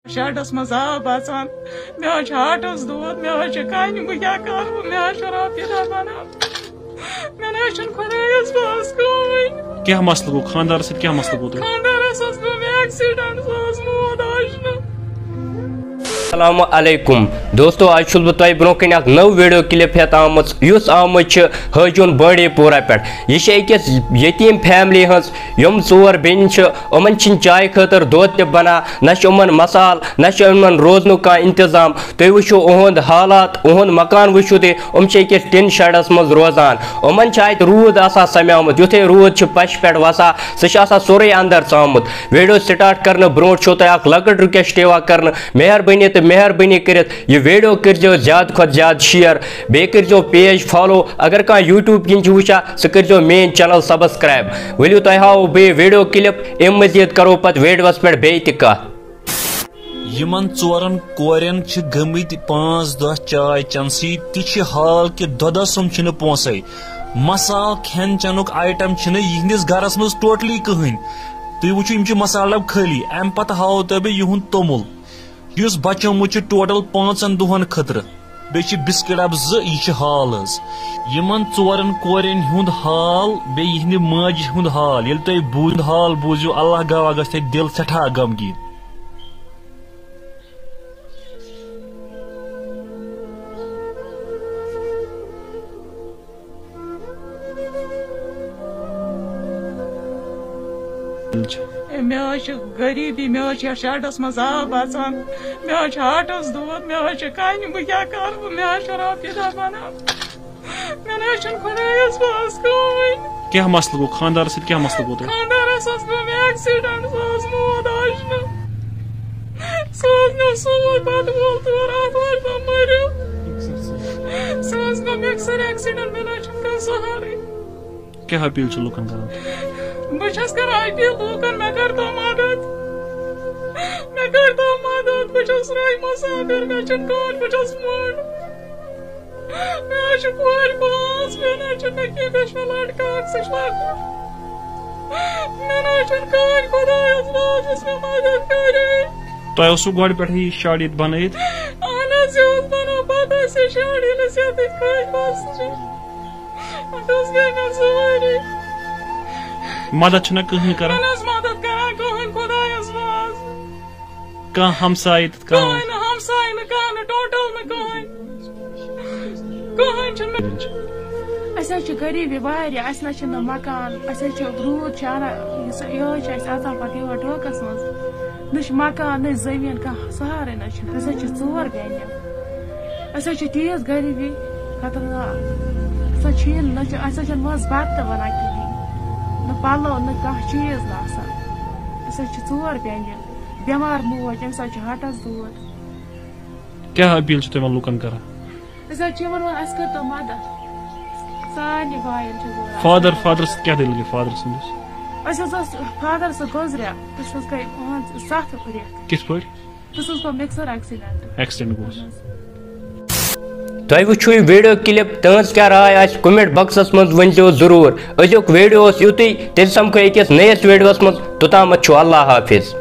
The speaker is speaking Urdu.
شاٹس مز آب آسان مے ہاٹس دود مے کن بہ کیا کر مے رۄپیہِ دہ بنان مے نہ خدایس پاس کٕہٕنۍ کیا مسلہٕ گوٚو خاندار سۭتۍ کیا مسلہٕ گوٚو تۄہہِ خاندارس اوس گوٚو مےٚ ایکسیڈنٹ سُہ اوس موت آشنا السلام علیکم دوستو آج چھُس بہٕ تۄہہِ برونٛہہ کَنہِ اکھ نٔو ویڈیو کلپ ہٮ۪تھ آمٕژ یُس آمٕژ چھِ حٲجوٗن بانڈی پورہ پٮ۪ٹھ یہِ چھِ أکِس یتیٖم فیملی ہٕنٛز یِم ژور بیٚنہِ چھِ یِمن چھِنہٕ چایہِ خٲطرٕ دۄد تہِ بنان نہ چھُ یِمن مسال نہ چھُ یِمن روزنُک کانٛہہ انتظام تُہۍ وٕچھِو یِہُنٛد حالات یِہُنٛد مکان وٕچھِو تُہۍ یِم چھِ أکِس ٹِن شیڈس منٛز روزان یِمن چھِ اتہِ روٗد آسان سمیومُت یُتھُے روٗد چھُ پشہِ پٮ۪ٹھ وسان سُہ چھُ آسان سورُے انٛدر ژامُت ویڈیو سٹارٹ کرنہٕ برونٛٹھ چھُو تۄہہِ اکھ لۄکٕٹ رِکویسٹ یِوان کرنہٕ مہربٲنی تہٕ مہربٲنی کٔرِتھ یہ ویڈیو کرزیو زیادٕ کھۄتہٕ زیادٕ شیئر بیٚیہِ کرزیو پیج فالو اگر کانٛہہ یوٗٹیوٗب کِنۍ چھُ وٕچھان سُہ کرزیو میٲنۍ چینل سبسکرایب ؤلِو تۄہہِ ہاوو بیٚیہِ ویڈیو کلپ امہِ مزیٖد کرو پتہٕ ویڈیوس پٮ۪ٹھ بیٚیہِ تہِ کتھ یمن ژورن کورٮ۪ن چھِ گٔمٕتۍ 5 دۄہ چاے چنسٕے تہِ چھِ حال کہِ دۄدس سُم چھِنہٕ پونٛسے مسال کھٮ۪ن چٮ۪نُک آیٹم چھِنہٕ یِہنٛدِس گرس منٛز ٹوٹلی کٕہٕنۍ تُہۍ وٕچھِو یِم چھِ مسال ڈبہٕ خٲلی امہِ پتہٕ ہاوو تۄہہِ بہٕ یِہُنٛد توٚمُل یُس بچومُت چھُ ٹوٹل 5 دۄہن خٲطرٕ بیٚیہِ چھِ بسکٹ ڈبہٕ 2 یہِ چھِ حال حظ یِمن ژورن کورٮ۪ن ہُنٛد حال بیٚیہِ یِہنٛدِ ماجہِ ہُنٛد حال ییٚلہِ تُہۍ حال بوٗزِو اللہ گواہ گژھِ تۄہہِ دل سٮ۪ٹھاہ غمگیٖن مے غریبی مے شیڈس مز آب آسان مے ہاٹس دود مے کن بہ کیا کر مے رۄپیہِ دہ بنان مے نہ خدایس پاس کٕہٕنۍ کیا مسلہٕ گوٚو خاندار سۭتۍ کیا مسلہٕ گوٚو تۄہہِ خاندارس اوس گوٚو مےٚ ایکسیڈنٹ سُہ اوس موت آشنا سُہ اوس مےٚ سوٗد پتہٕ وول تور اتھ مٔرِو سُہ اوس گوٚو مِکسر ایکسیڈنٹ مے نہ کانٛہہ سہارٕے کیا اپیل چھِ لُکن کران بہٕ چھس کران اپیل لوٗکن مےٚ کٔرتو مدد بہٕ چھس رحیٖمہ صابر مےٚ چھنہٕ کٕہٕنۍ بہٕ چھس موٚنڈ مےٚ چھِ کورِ 5 مےٚ نہ چھُنہٕ مےٚ کینٛہہ مےٚ چھُ لڑکہٕ اکھ سُہ چھُ لۄکُٹ مےٚ نہ چھُنہٕ کٕہٕنۍ خۄدایس پاس یُس مےٚ مدد کرِ تۄہہِ اوسوٕ گۄڈٕ پٮ۪ٹھٕے یہِ شڈ ییٚتہِ بنٲیِتھ اہن حظ یہِ اوس بنان پتہٕ ٲسۍ یہِ شڈ ییٚلہِ أسۍ ییٚتِکۍ کھٔتۍ بس چھِ پتہٕ حظ گٔے مےٚ سٲری مدد چھُنہ کٕہٕنۍ کران مدد کران کٕہٕنۍ خۄدایس پاس کانٛہہ ہمساے تہٕ کانٛہہ کٕہٕنۍ نہٕ ہمساے نہٕ کانٛہہ نہٕ ٹوٹل نہٕ کٕہٕنۍ چھُنہٕ اَسہِ حظ چھِ غریٖبی واریاہ اَسہِ نہ چھُنہٕ مکان اَسہِ حظ چھُ روٗد چھُ انان یِہوے چھُ اَسہِ اژان پتہٕ یور ڈوکس منٛز نہ چھُ مکان نہ زٔمیٖن کانٛہہ سہارے نہ چھُنہٕ أسۍ حظ چھِ 4 بیٚنہِ أسۍ حظ چھِ تیٖژ غریٖبی خطرناک سۄ چھِیی نہٕ اَسہِ حظ چھنہٕ منٛزٕ بتہٕ تہِ بنان کِہیٖنۍ نہ پلو نہ کانٛہہ چیٖز نہٕ آسان أسۍ حظ چھِ 4 بیٚنہِ بٮ۪مار موج أمِس حظ چھُ ہٹس دود کیا اپیل چھِ تُہۍ وۄنۍ لُکن کران أسۍ حظ چھِ یِمن ونان اَسہِ کٔرتو مدد سارنٕے بایَن چھِ ضروٗرت فادر سۭتۍ کیٛاہ دٔلیٖل گٔے فادر سٕنٛدِس أسۍ حظ اوس فادر سُہ گُزریو تٔمِس حظ گٔے 7 رٮ۪تھ کِتھ پٲٹھۍ تٔمِس حظ گوٚو مِکسر ایکسیڈنٹ گوٚوس تۄہہِ وٕچھِو یہِ ویڈیو کلپ تُہنٛز کیٛاہ راے آسہِ کومنٹ باکسس منٛز ؤنۍزیو ضروٗر أزیُک ویڈیو اوس یُتُے تیٚلہِ سمکھو أکِس نٔیِس ویڈیوس منٛز توٚتامتھ چھُ اللہ حافظ